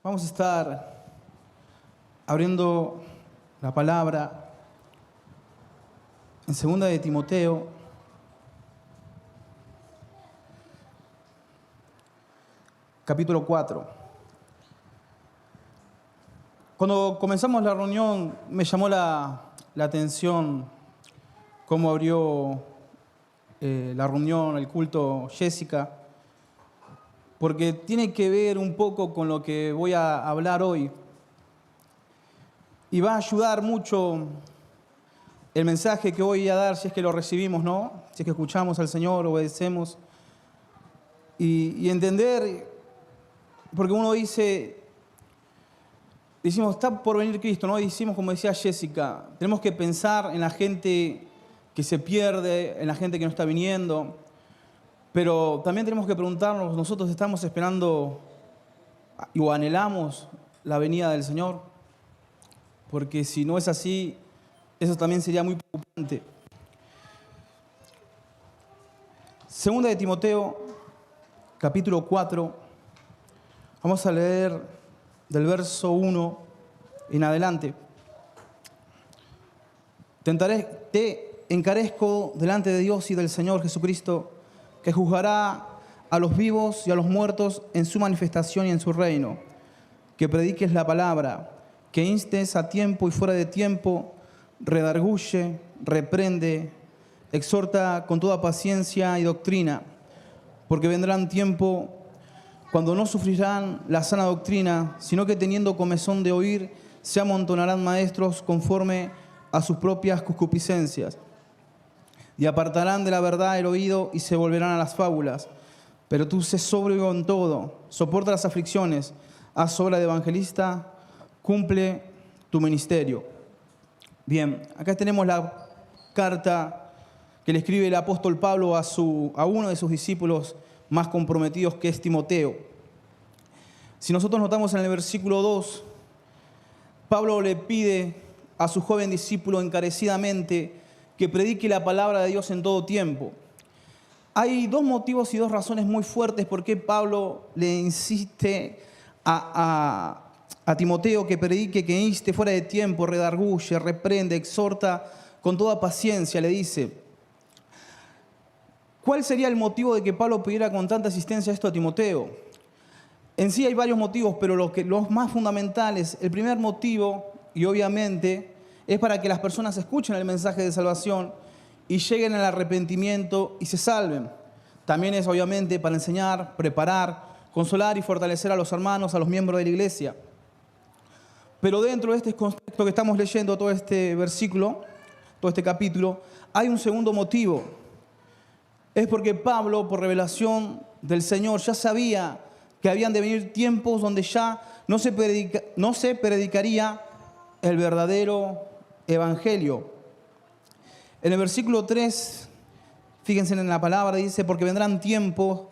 Vamos a estar abriendo la palabra en 2 de Timoteo, capítulo 4. Cuando comenzamos la reunión me llamó la atención cómo abrió la reunión, el culto, Jessica, porque tiene que ver un poco con lo que voy a hablar hoy. Y va a ayudar mucho el mensaje que voy a dar, si es que lo recibimos, ¿no? Si es que escuchamos al Señor, obedecemos. Y entender, porque uno decimos, está por venir Cristo, ¿no? Y decimos, como decía Jessica, tenemos que pensar en la gente que se pierde, en la gente que no está viniendo. Pero también tenemos que preguntarnos, ¿nosotros estamos esperando o anhelamos la venida del Señor? Porque si no es así, eso también sería muy preocupante. 2 de Timoteo, capítulo 4, vamos a leer del verso 1 en adelante. Te encarezco delante de Dios y del Señor Jesucristo, que juzgará a los vivos y a los muertos en su manifestación y en su reino, que prediques la palabra, que instes a tiempo y fuera de tiempo, redarguye, reprende, exhorta con toda paciencia y doctrina, porque vendrán tiempo cuando no sufrirán la sana doctrina, sino que teniendo comezón de oír, se amontonarán maestros conforme a sus propias concupiscencias, y apartarán de la verdad el oído y se volverán a las fábulas. Pero tú sé sobrio en todo, soporta las aflicciones, haz obra de evangelista, cumple tu ministerio. Bien, acá tenemos la carta que le escribe el apóstol Pablo a uno de sus discípulos más comprometidos, que es Timoteo. Si nosotros notamos en el versículo 2, Pablo le pide a su joven discípulo encarecidamente que predique la palabra de Dios en todo tiempo. Hay dos motivos y dos razones muy fuertes por qué Pablo le insiste a Timoteo que predique, que inste fuera de tiempo, redarguye, reprende, exhorta con toda paciencia, le dice. ¿Cuál sería el motivo de que Pablo pidiera con tanta insistencia esto a Timoteo? En sí hay varios motivos, pero los más fundamentales, el primer motivo, y obviamente, es para que las personas escuchen el mensaje de salvación y lleguen al arrepentimiento y se salven. También es obviamente para enseñar, preparar, consolar y fortalecer a los hermanos, a los miembros de la iglesia. Pero dentro de este contexto que estamos leyendo, todo este versículo, todo este capítulo, hay un segundo motivo. Es porque Pablo, por revelación del Señor, ya sabía que habían de venir tiempos donde ya no se predicaría el verdadero evangelio. En el versículo 3, fíjense en la palabra, dice, porque vendrán tiempos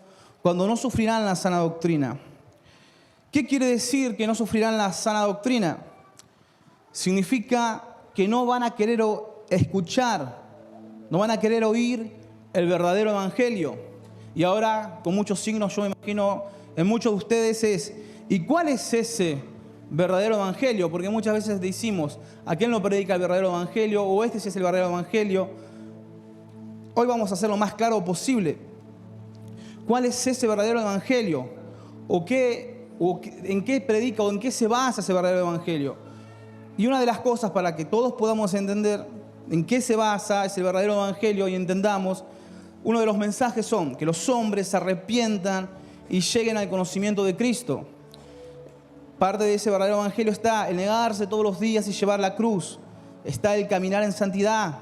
cuando no sufrirán la sana doctrina. ¿Qué quiere decir que no sufrirán la sana doctrina? Significa que no van a querer escuchar, no van a querer oír el verdadero evangelio. Y ahora, con muchos signos, yo me imagino en muchos de ustedes ¿y cuál es ese verdadero evangelio? Porque muchas veces decimos, ¿a quién no predica el verdadero evangelio? O este sí es el verdadero evangelio. Hoy vamos a hacer lo más claro posible. ¿Cuál es ese verdadero evangelio? ¿En qué predica o en qué se basa ese verdadero evangelio? Y una de las cosas para que todos podamos entender en qué se basa ese verdadero evangelio y entendamos, uno de los mensajes son que los hombres se arrepientan y lleguen al conocimiento de Cristo. Parte de ese verdadero evangelio está el negarse todos los días y llevar la cruz. Está el caminar en santidad,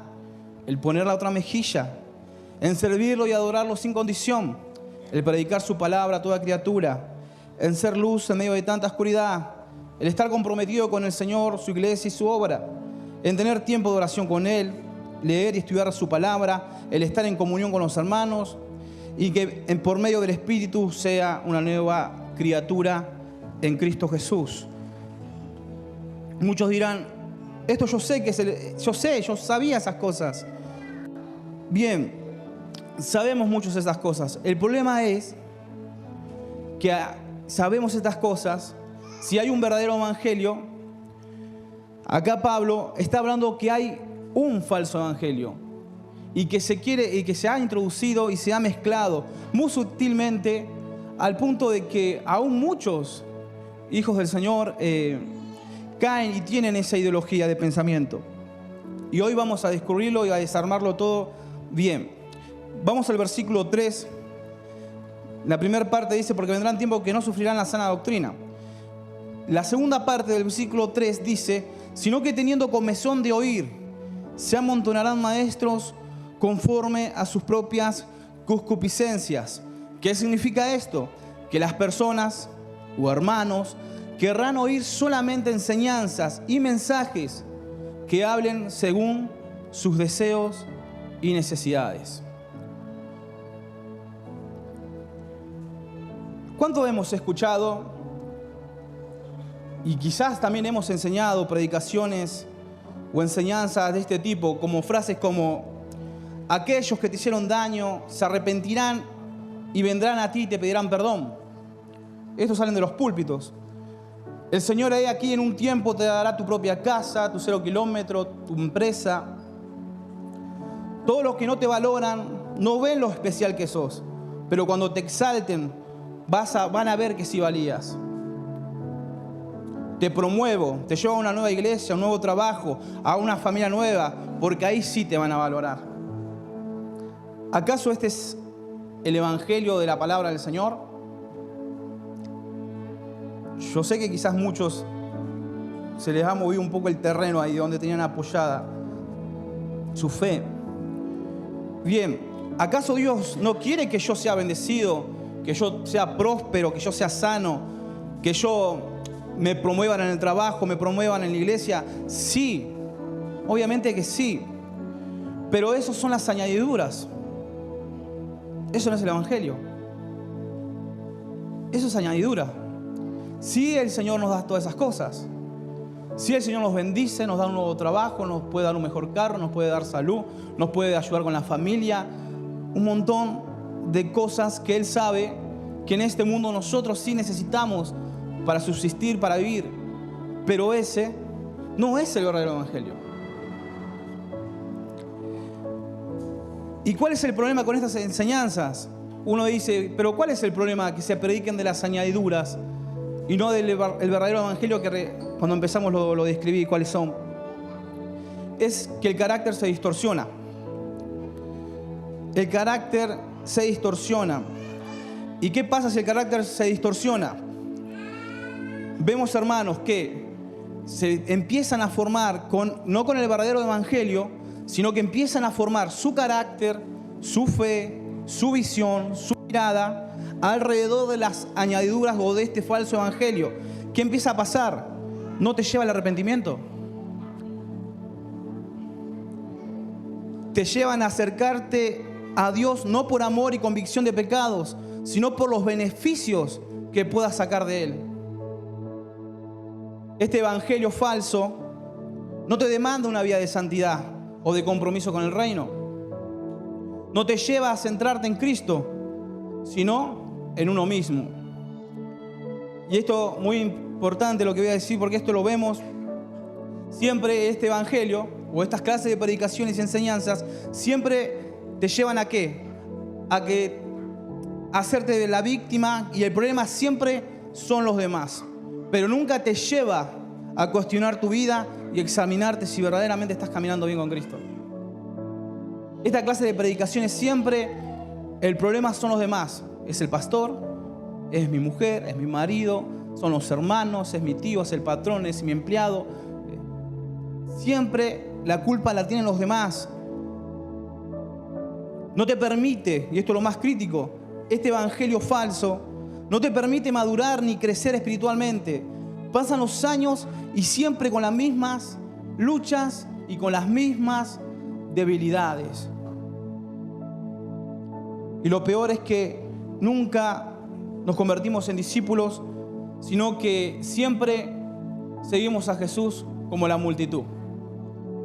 el poner la otra mejilla, en servirlo y adorarlo sin condición, el predicar su palabra a toda criatura, en ser luz en medio de tanta oscuridad, el estar comprometido con el Señor, su iglesia y su obra, en tener tiempo de oración con Él, leer y estudiar su palabra, el estar en comunión con los hermanos y que por medio del Espíritu sea una nueva criatura en Cristo Jesús. Muchos dirán, esto yo sabía esas cosas. Bien, sabemos muchos de esas cosas. El problema es que sabemos estas cosas, si hay un verdadero evangelio, acá Pablo está hablando que hay un falso evangelio y que se ha introducido y se ha mezclado muy sutilmente al punto de que aún muchos hijos del Señor caen y tienen esa ideología de pensamiento. Y hoy vamos a descubrirlo y a desarmarlo todo bien. Vamos al versículo 3. La primera parte dice, porque vendrán tiempos que no sufrirán la sana doctrina. La segunda parte del versículo 3 dice, sino que teniendo comezón de oír, se amontonarán maestros conforme a sus propias concupiscencias. ¿Qué significa esto? Que las personas o hermanos querrán oír solamente enseñanzas y mensajes que hablen según sus deseos y necesidades. ¿Cuánto hemos escuchado y quizás también hemos enseñado predicaciones o enseñanzas de este tipo, como frases como aquellos que te hicieron daño se arrepentirán y vendrán a ti y te pedirán perdón? Estos salen de los púlpitos. El Señor ahí aquí en un tiempo te dará tu propia casa, tu 0 kilómetro, tu empresa. Todos los que no te valoran no ven lo especial que sos, pero cuando te exalten van a ver que sí valías. Te promuevo, te llevo a una nueva iglesia, a un nuevo trabajo, a una familia nueva, porque ahí sí te van a valorar. ¿Acaso este es el evangelio de la palabra del Señor? Yo sé que quizás muchos se les ha movido un poco el terreno ahí donde tenían apoyada su fe. Bien, ¿acaso Dios no quiere que yo sea bendecido, que yo sea próspero, que yo sea sano, que yo me promuevan en el trabajo, me promuevan en la iglesia? Sí, obviamente que sí, pero eso son las añadiduras. Eso no es el evangelio. Eso es añadidura. Sí, el Señor nos da todas esas cosas. Sí, el Señor nos bendice, nos da un nuevo trabajo, nos puede dar un mejor carro, nos puede dar salud, nos puede ayudar con la familia. Un montón de cosas que Él sabe que en este mundo nosotros sí necesitamos para subsistir, para vivir. Pero ese no es el verdadero evangelio. ¿Y cuál es el problema con estas enseñanzas? Uno dice, pero ¿cuál es el problema? Que se prediquen de las añadiduras y no del verdadero evangelio, que cuando empezamos lo describí cuáles son. Es que el carácter se distorsiona. El carácter se distorsiona. ¿Y qué pasa si el carácter se distorsiona? Vemos, hermanos, que se empiezan a formar, no con el verdadero evangelio, sino que empiezan a formar su carácter, su fe, su visión, su mirada alrededor de las añadiduras o de este falso evangelio. ¿Qué empieza a pasar? ¿No te lleva al arrepentimiento? Te llevan a acercarte a Dios no por amor y convicción de pecados, sino por los beneficios que puedas sacar de Él. Este evangelio falso no te demanda una vida de santidad o de compromiso con el reino. No te lleva a centrarte en Cristo, sino en uno mismo. Y esto muy importante lo que voy a decir, porque esto lo vemos siempre. Este evangelio o estas clases de predicaciones y enseñanzas siempre te llevan ¿a qué? A hacerte de la víctima, y el problema siempre son los demás, pero nunca te lleva a cuestionar tu vida y examinarte si verdaderamente estás caminando bien con Cristo. Esta clase de predicaciones siempre el problema son los demás. Es el pastor, es mi mujer, es mi marido, son los hermanos, es mi tío, es el patrón, es mi empleado. Siempre la culpa la tienen los demás. No te permite, y esto es lo más crítico, este evangelio falso no te permite madurar ni crecer espiritualmente. Pasan los años y siempre con las mismas luchas y con las mismas debilidades. Y lo peor es que nunca nos convertimos en discípulos, sino que siempre seguimos a Jesús como la multitud,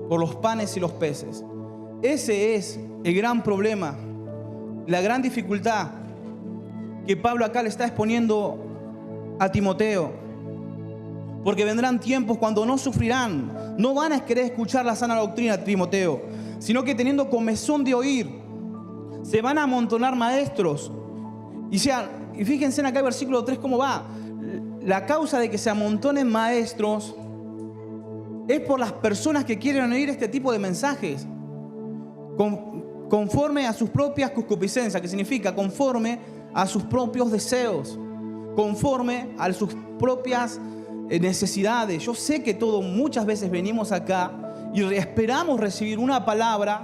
por los panes y los peces. Ese es el gran problema, la gran dificultad que Pablo acá le está exponiendo a Timoteo. Porque vendrán tiempos cuando no sufrirán, no van a querer escuchar la sana doctrina, Timoteo, sino que teniendo comezón de oír, se van a amontonar maestros. Y fíjense en acá el versículo 3 cómo va. La causa de que se amontonen maestros es por las personas que quieren oír este tipo de mensajes, conforme a sus propias concupiscencias, que significa conforme a sus propios deseos, conforme a sus propias necesidades. Yo sé que muchas veces venimos acá y esperamos recibir una palabra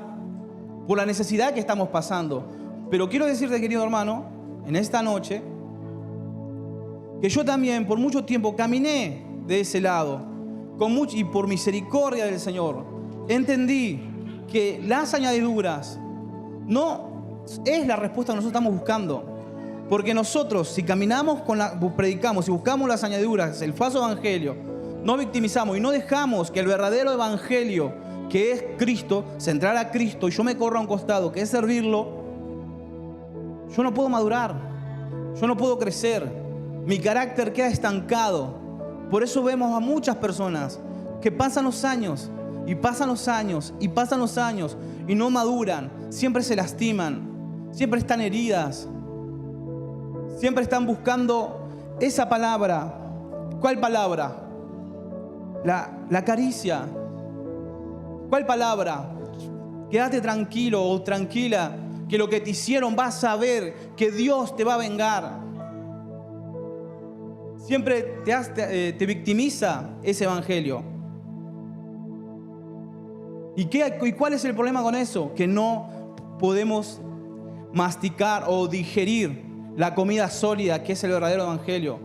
por la necesidad que estamos pasando. Pero quiero decirte, querido hermano, en esta noche, que yo también por mucho tiempo caminé de ese lado, y por misericordia del Señor, entendí que las añadiduras no es la respuesta que nosotros estamos buscando. Porque nosotros, si caminamos predicamos, si buscamos las añadiduras, el falso evangelio, no victimizamos y no dejamos que el verdadero evangelio, que es Cristo, centrar a Cristo, y yo me corro a un costado, que es servirlo, yo no puedo madurar, yo no puedo crecer, mi carácter queda estancado. Por eso vemos a muchas personas que pasan los años y pasan los años y pasan los años y no maduran, siempre se lastiman, siempre están heridas, siempre están buscando esa palabra. ¿Cuál palabra? La caricia. ¿Cuál palabra? Quédate tranquilo o tranquila, que lo que te hicieron vas a ver, que Dios te va a vengar. Siempre te victimiza ese evangelio. ¿Y cuál es el problema con eso? Que no podemos masticar o digerir la comida sólida que es el verdadero evangelio.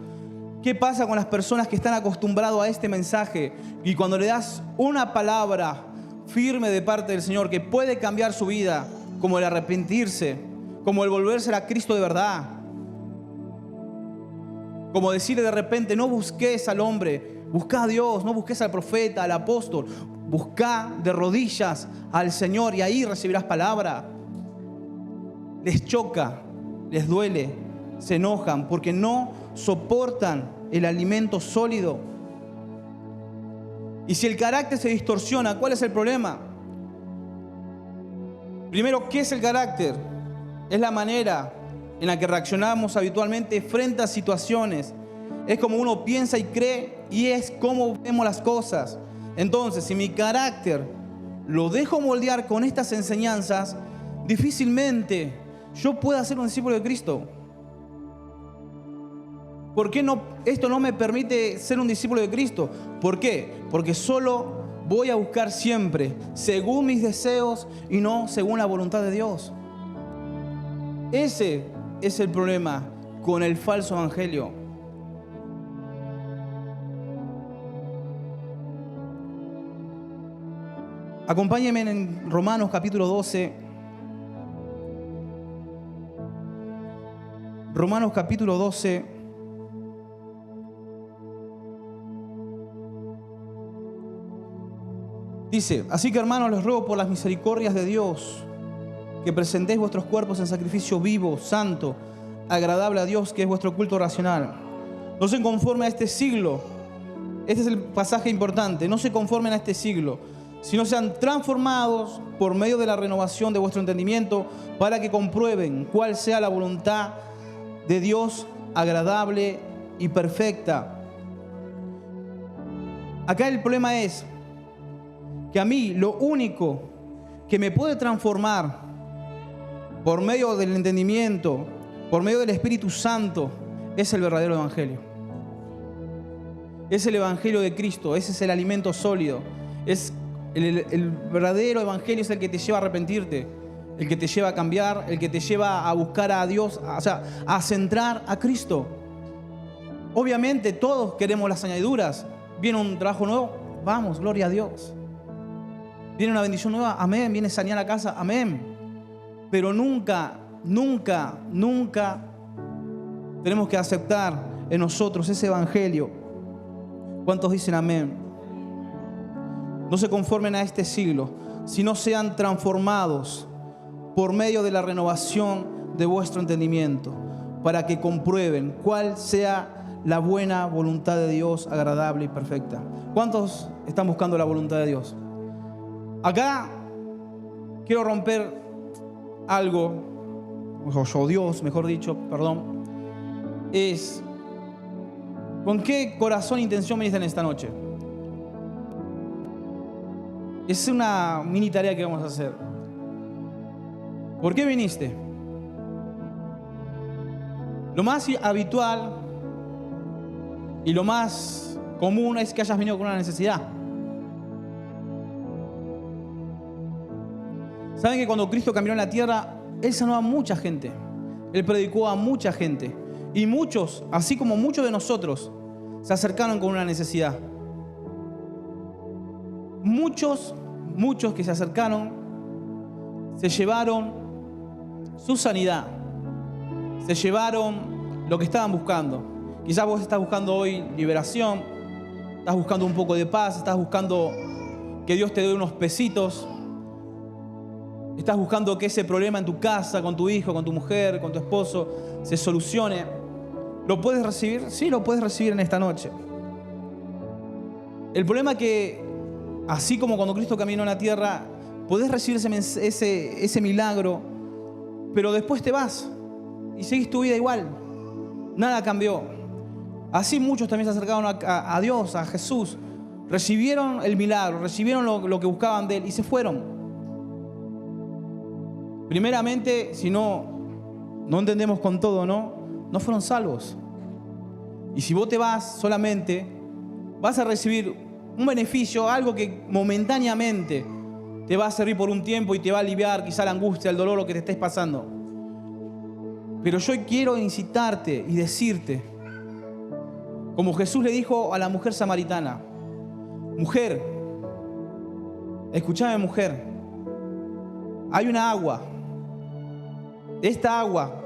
¿Qué pasa con las personas que están acostumbradas a este mensaje y cuando le das una palabra firme de parte del Señor que puede cambiar su vida, como el arrepentirse, como el volverse a Cristo de verdad, como decirle de repente, no busques al hombre, busca a Dios, no busques al profeta, al apóstol, busca de rodillas al Señor y ahí recibirás palabra? Les choca, les duele, se enojan porque no soportan el alimento sólido. Y si el carácter se distorsiona, ¿cuál es el problema? Primero, ¿qué es el carácter? Es la manera en la que reaccionamos habitualmente frente a situaciones. Es como uno piensa y cree y es como vemos las cosas. Entonces, si mi carácter lo dejo moldear con estas enseñanzas, difícilmente yo pueda ser un discípulo de Cristo. ¿Por qué esto no me permite ser un discípulo de Cristo? ¿Por qué? Porque solo voy a buscar siempre según mis deseos y no según la voluntad de Dios. Ese es el problema con el falso evangelio. Acompáñenme en Romanos capítulo 12. Romanos capítulo 12. Dice, así que hermanos, les ruego por las misericordias de Dios que presentéis vuestros cuerpos en sacrificio vivo, santo, agradable a Dios, que es vuestro culto racional. No se conformen a este siglo. Este es el pasaje importante. No se conformen a este siglo, sino sean transformados por medio de la renovación de vuestro entendimiento, para que comprueben cuál sea la voluntad de Dios, agradable y perfecta. Acá el problema es que a mí lo único que me puede transformar por medio del entendimiento, por medio del Espíritu Santo, es el verdadero evangelio. Es el evangelio de Cristo, ese es el alimento sólido. Es el verdadero evangelio, es el que te lleva a arrepentirte, el que te lleva a cambiar, el que te lleva a buscar a Dios, a centrar a Cristo. Obviamente todos queremos las añadiduras. Viene un trabajo nuevo, vamos, gloria a Dios. Viene una bendición nueva, amén. Viene sanidad a la casa, amén. Pero nunca tenemos que aceptar en nosotros ese evangelio. ¿Cuántos dicen amén? No se conformen a este siglo, sino sean transformados por medio de la renovación de vuestro entendimiento, para que comprueben cuál sea la buena voluntad de Dios, agradable y perfecta. ¿Cuántos están buscando la voluntad de Dios? Acá quiero romper algo, o Dios, mejor dicho, perdón, es ¿con qué corazón e intención viniste en esta noche? Es una mini tarea que vamos a hacer. ¿Por qué viniste? Lo más habitual y lo más común es que hayas venido con una necesidad. Saben que cuando Cristo caminó en la tierra, Él sanó a mucha gente. Él predicó a mucha gente. Y muchos, así como muchos de nosotros, se acercaron con una necesidad. Muchos que se acercaron, se llevaron su sanidad. Se llevaron lo que estaban buscando. Quizás vos estás buscando hoy liberación, estás buscando un poco de paz, estás buscando que Dios te dé unos pesitos, estás buscando que ese problema en tu casa, con tu hijo, con tu mujer, con tu esposo, se solucione. ¿Lo puedes recibir? Sí, lo puedes recibir en esta noche. El problema es que, así como cuando Cristo caminó en la tierra, podés recibir ese milagro, pero después te vas y seguís tu vida igual. Nada cambió. Así muchos también se acercaron a Dios, a Jesús. Recibieron el milagro, recibieron lo que buscaban de Él y se fueron. Primeramente, si no entendemos con todo, no fueron salvos. Y si vos te vas solamente, vas a recibir un beneficio, algo que momentáneamente te va a servir por un tiempo y te va a aliviar quizá la angustia, el dolor, lo que te estés pasando. Pero yo quiero incitarte y decirte, como Jesús le dijo a la mujer samaritana: mujer, escúchame mujer, hay una agua. Esta agua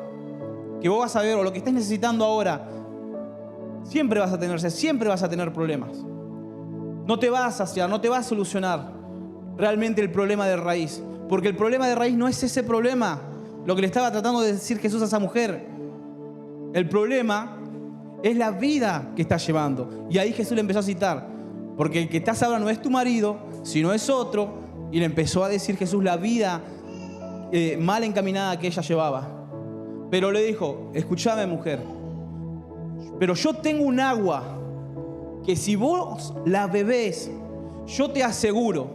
que vos vas a ver, o lo que estés necesitando ahora, siempre vas a tener sed, siempre vas a tener problemas. No te va a saciar, no te va a solucionar realmente el problema de raíz. Porque el problema de raíz no es ese problema, lo que le estaba tratando de decir Jesús a esa mujer. El problema es la vida que estás llevando. Y ahí Jesús le empezó a citar: porque el que estás ahora no es tu marido, sino es otro. Y le empezó a decir Jesús la vida mal encaminada que ella llevaba. Pero le dijo: escúchame mujer, pero yo tengo un agua que si vos la bebés, yo te aseguro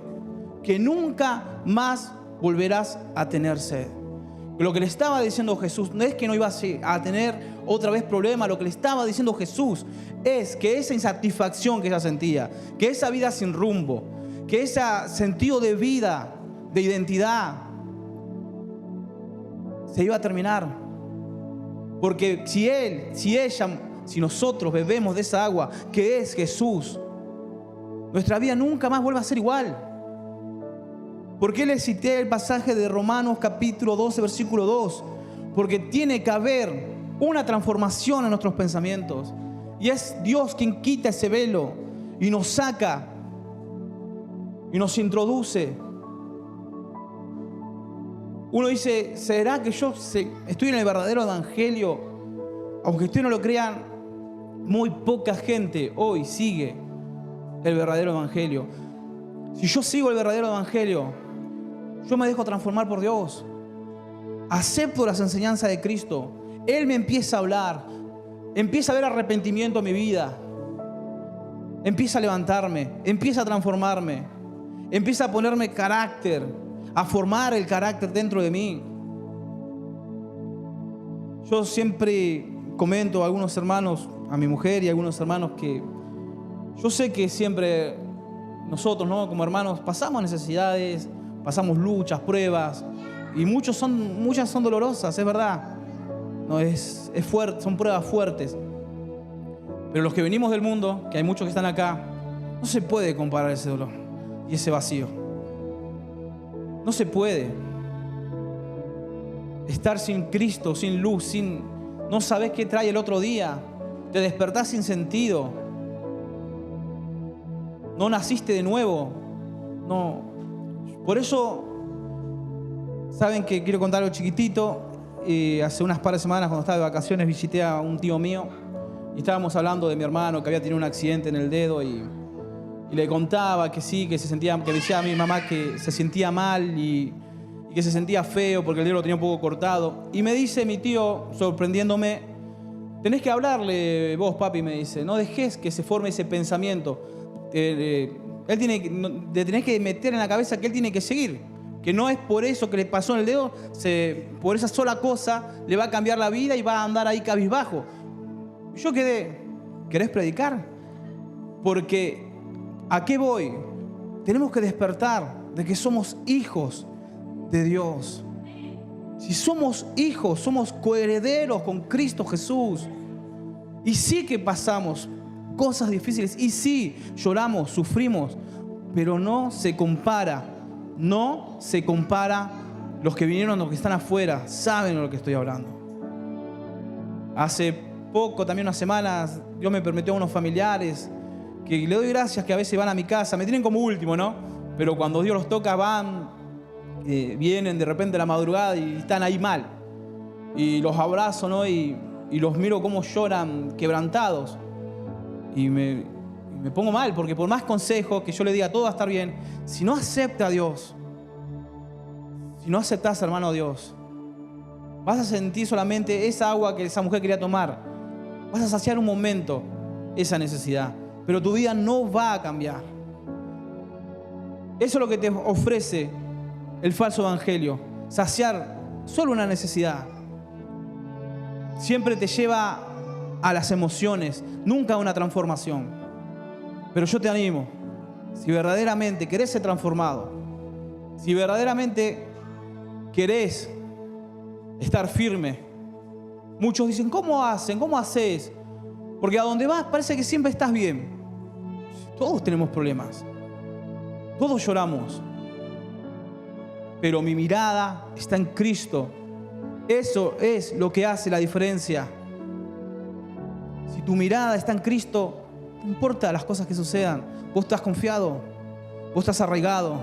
que nunca más volverás a tener sed. Lo que le estaba diciendo Jesús no es que no ibas a tener otra vez problemas. Lo que le estaba diciendo Jesús es que esa insatisfacción que ella sentía, que esa vida sin rumbo, que ese sentido de vida, de identidad, se iba a terminar. Porque si nosotros bebemos de esa agua que es Jesús, nuestra vida nunca más vuelve a ser igual. ¿Por qué les cité el pasaje de Romanos capítulo 12, versículo 2? Porque tiene que haber una transformación en nuestros pensamientos. Y es Dios quien quita ese velo y nos saca y nos introduce. Uno dice: ¿será que yo estoy en el verdadero evangelio? Aunque ustedes no lo crean, muy poca gente hoy sigue el verdadero evangelio. Si yo sigo el verdadero evangelio, yo me dejo transformar por Dios. Acepto las enseñanzas de Cristo. Él me empieza a hablar. Empieza a haber arrepentimiento en mi vida. Empieza a levantarme. Empieza a transformarme. Empieza a ponerme carácter. A formar el carácter dentro de mí. Yo siempre comento a algunos hermanos, a mi mujer y a algunos hermanos, que yo sé que siempre nosotros, como hermanos, pasamos necesidades, pasamos luchas, pruebas, y muchas son dolorosas, es verdad. Es fuerte, son pruebas fuertes. Pero los que venimos del mundo, que hay muchos que están acá, no se puede comparar ese dolor y ese vacío. No se puede. Estar sin Cristo, sin luz, no sabes qué trae el otro día. Te despertás sin sentido. No naciste de nuevo. No. Por eso, saben que quiero contar algo chiquitito. Hace unas par de semanas, cuando estaba de vacaciones, visité a un tío mío. y estábamos hablando de mi hermano que había tenido un accidente en el dedo y le contaba que sí, que decía a mi mamá que se sentía mal y que se sentía feo porque el dedo lo tenía un poco cortado. Y me dice mi tío, sorprendiéndome, tenés que hablarle vos, papi, me dice, no dejes que se forme ese pensamiento. Le tenés que meter en la cabeza que él tiene que seguir, que no es por eso que le pasó en el dedo, por esa sola cosa le va a cambiar la vida y va a andar ahí cabizbajo. Yo quedé, ¿querés predicar? Porque ¿a qué voy? Tenemos que despertar de que somos hijos de Dios. Si somos hijos, somos coherederos con Cristo Jesús. Y sí que pasamos cosas difíciles, y sí lloramos, sufrimos, pero no se compara los que vinieron, los que están afuera, saben de lo que estoy hablando. Hace poco, también unas semanas, Dios me permitió a unos familiares que le doy gracias que a veces van a mi casa, me tienen como último, ¿no? Pero cuando Dios los toca van, vienen de repente a la madrugada y están ahí mal. Y los abrazo, ¿no? Y los miro cómo lloran quebrantados. Y me pongo mal, porque por más consejos que yo le diga todo va a estar bien, si no acepta a Dios, si no aceptás, hermano, a Dios, vas a sentir solamente esa agua que esa mujer quería tomar. Vas a saciar un momento esa necesidad, pero tu vida no va a cambiar. Eso es lo que te ofrece el falso evangelio, saciar solo una necesidad. Siempre te lleva a las emociones, nunca a una transformación. Pero yo te animo, si verdaderamente querés ser transformado, si verdaderamente querés estar firme. Muchos dicen, ¿cómo hacen? ¿Cómo haces? Porque a donde vas parece que siempre estás bien. Todos tenemos problemas. Todos lloramos. Pero mi mirada está en Cristo. Eso es lo que hace la diferencia. Si tu mirada está en Cristo, no importa las cosas que sucedan. Vos estás confiado. Vos estás arraigado.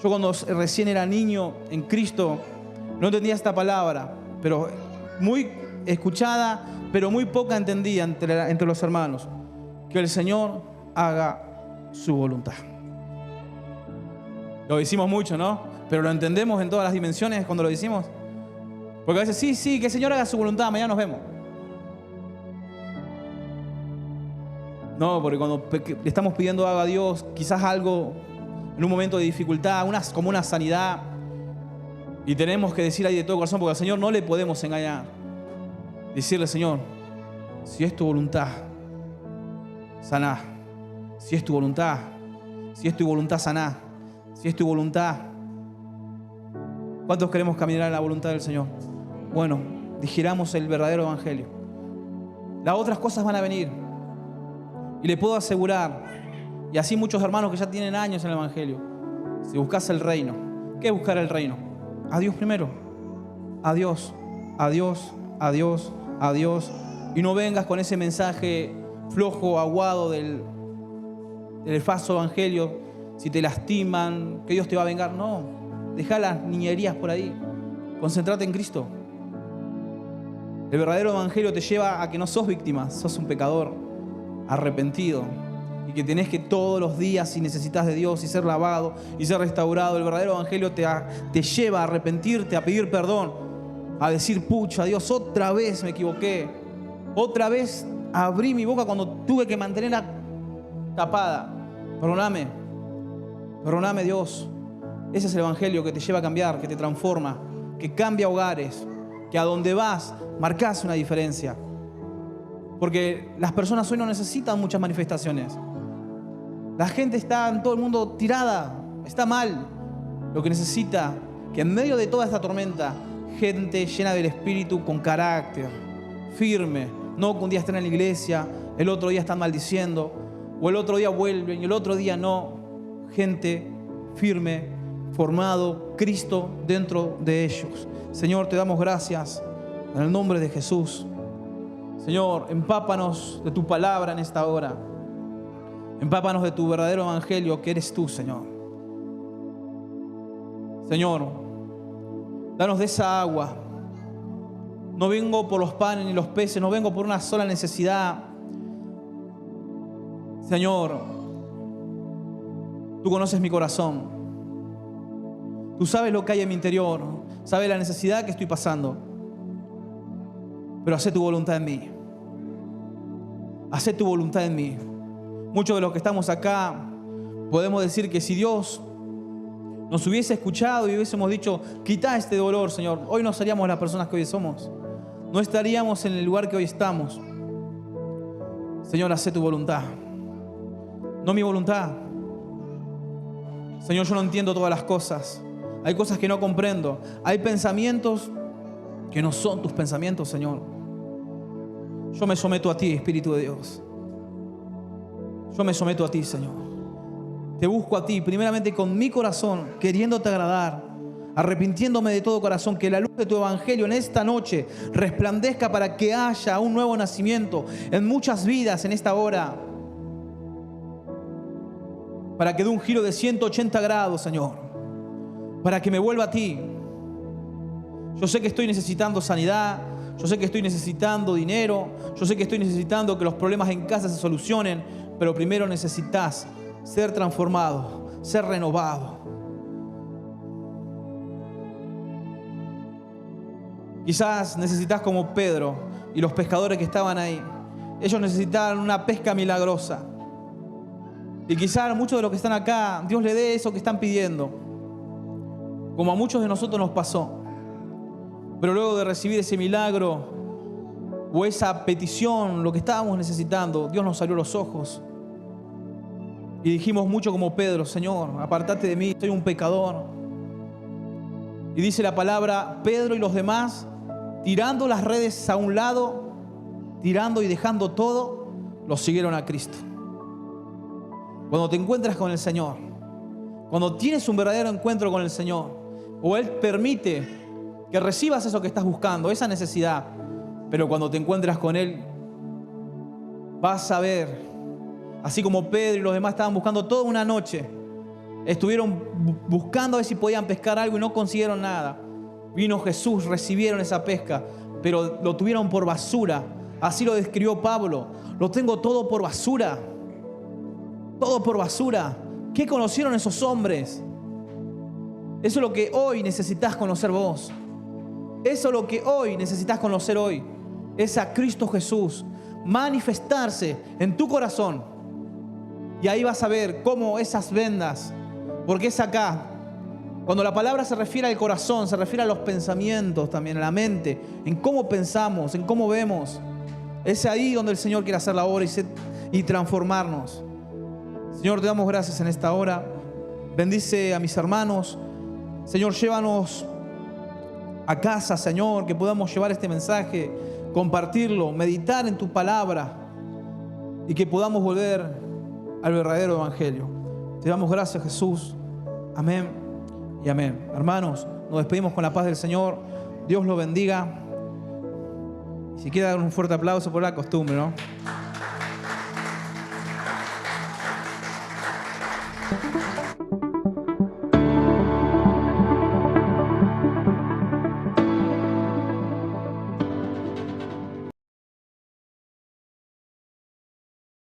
Yo cuando recién era niño en Cristo no entendía esta palabra, pero muy escuchada, pero muy poca entendida entre los hermanos. Que el Señor haga su voluntad. Lo decimos mucho, ¿no? Pero lo entendemos en todas las dimensiones cuando lo decimos. Porque a veces sí, que el Señor haga su voluntad, mañana nos vemos. No, porque cuando le estamos pidiendo algo a Dios, quizás algo en un momento de dificultad, como una sanidad, y tenemos que decir ahí de todo corazón, porque al Señor no le podemos engañar. Decirle, Señor, si es tu voluntad, saná. Si es tu voluntad, saná. Si es tu voluntad. ¿Cuántos queremos caminar en la voluntad del Señor? Bueno, digiramos el verdadero evangelio. Las otras cosas van a venir. Y le puedo asegurar, y así muchos hermanos que ya tienen años en el evangelio, si buscas el reino, ¿qué es buscar el reino? A Dios primero. A Dios, a Dios, a Dios, a Dios. Y no vengas con ese mensaje flojo, aguado del falso evangelio. Si te lastiman, que Dios te va a vengar. No, deja las niñerías por ahí. Concéntrate en Cristo. El verdadero evangelio te lleva a que no sos víctima, sos un pecador arrepentido. Y que tenés que todos los días, si necesitas de Dios y ser lavado y ser restaurado, el verdadero evangelio te lleva a arrepentirte, a pedir perdón, a decir, pucha, Dios, otra vez me equivoqué. Otra vez abrí mi boca cuando tuve que mantenerla tapada. Perdóname, Dios. Ese es el evangelio que te lleva a cambiar, que te transforma, que cambia hogares, que a donde vas marcas una diferencia. Porque las personas hoy no necesitan muchas manifestaciones. La gente está en todo el mundo tirada, está mal. Lo que necesita, que en medio de toda esta tormenta, gente llena del Espíritu con carácter, firme. No que un día estén en la iglesia, el otro día están maldiciendo, o el otro día vuelven y el otro día no. Gente firme, formado, Cristo dentro de ellos. Señor, te damos gracias en el nombre de Jesús. Señor, empápanos de tu palabra en esta hora. Empápanos de tu verdadero evangelio que eres tú, Señor. Señor, danos de esa agua No vengo por los panes ni los peces, no vengo por una sola necesidad. Señor, tú conoces mi corazón. Tú sabes lo que hay en mi interior, sabes la necesidad que estoy pasando. Pero haz tu voluntad en mí. Haz tu voluntad en mí. Muchos de los que estamos acá podemos decir que si Dios nos hubiese escuchado y hubiésemos dicho, quita este dolor, Señor, hoy no seríamos las personas que hoy somos. No estaríamos en el lugar que hoy estamos. Señor, haz tu voluntad. No mi voluntad. Señor, yo no entiendo todas las cosas. Hay cosas que no comprendo. Hay pensamientos que no son tus pensamientos, Señor. Yo me someto a ti, Espíritu de Dios. Yo me someto a ti, Señor. Te busco a ti, primeramente con mi corazón, queriéndote agradar, arrepintiéndome de todo corazón, que la luz de tu evangelio en esta noche resplandezca para que haya un nuevo nacimiento en muchas vidas en esta hora. Para que dé un giro de 180 grados, Señor. Para que me vuelva a ti. Yo sé que estoy necesitando sanidad. Yo sé que estoy necesitando dinero. Yo sé que estoy necesitando que los problemas en casa se solucionen. Pero primero necesitas ser transformado, ser renovado. Quizás necesitas como Pedro y los pescadores que estaban ahí. Ellos necesitaban una pesca milagrosa. Y quizás muchos de los que están acá, Dios le dé eso que están pidiendo. Como a muchos de nosotros nos pasó. Pero luego de recibir ese milagro o esa petición, lo que estábamos necesitando, Dios nos abrió los ojos. Y dijimos mucho como Pedro, Señor, apártate de mí, soy un pecador. Y dice la palabra, Pedro y los demás, tirando las redes a un lado, tirando y dejando todo, los siguieron a Cristo. Cuando te encuentras con el Señor, cuando tienes un verdadero encuentro con el Señor, o Él permite que recibas eso que estás buscando, esa necesidad, pero cuando te encuentras con Él, vas a ver, así como Pedro y los demás estaban buscando toda una noche, estuvieron buscando a ver si podían pescar algo y no consiguieron nada. Vino Jesús, recibieron esa pesca, pero lo tuvieron por basura. Así lo describió Pablo. Lo tengo todo por basura. Todo por basura. ¿Qué conocieron esos hombres? Eso es lo que hoy necesitas conocer vos. Eso es lo que hoy necesitas conocer hoy. Es a Cristo Jesús. Manifestarse en tu corazón. Y ahí vas a ver cómo esas vendas, porque es acá. Cuando la palabra se refiere al corazón, se refiere a los pensamientos también, a la mente, en cómo pensamos, en cómo vemos. Es ahí donde el Señor quiere hacer la obra y transformarnos. Señor, te damos gracias en esta hora. Bendice a mis hermanos. Señor, llévanos a casa, Señor, que podamos llevar este mensaje, compartirlo, meditar en tu palabra y que podamos volver al verdadero evangelio. Te damos gracias, Jesús. Amén y amén. Hermanos, nos despedimos con la paz del Señor. Dios los bendiga. Y si quiere dar un fuerte aplauso por la costumbre, ¿no?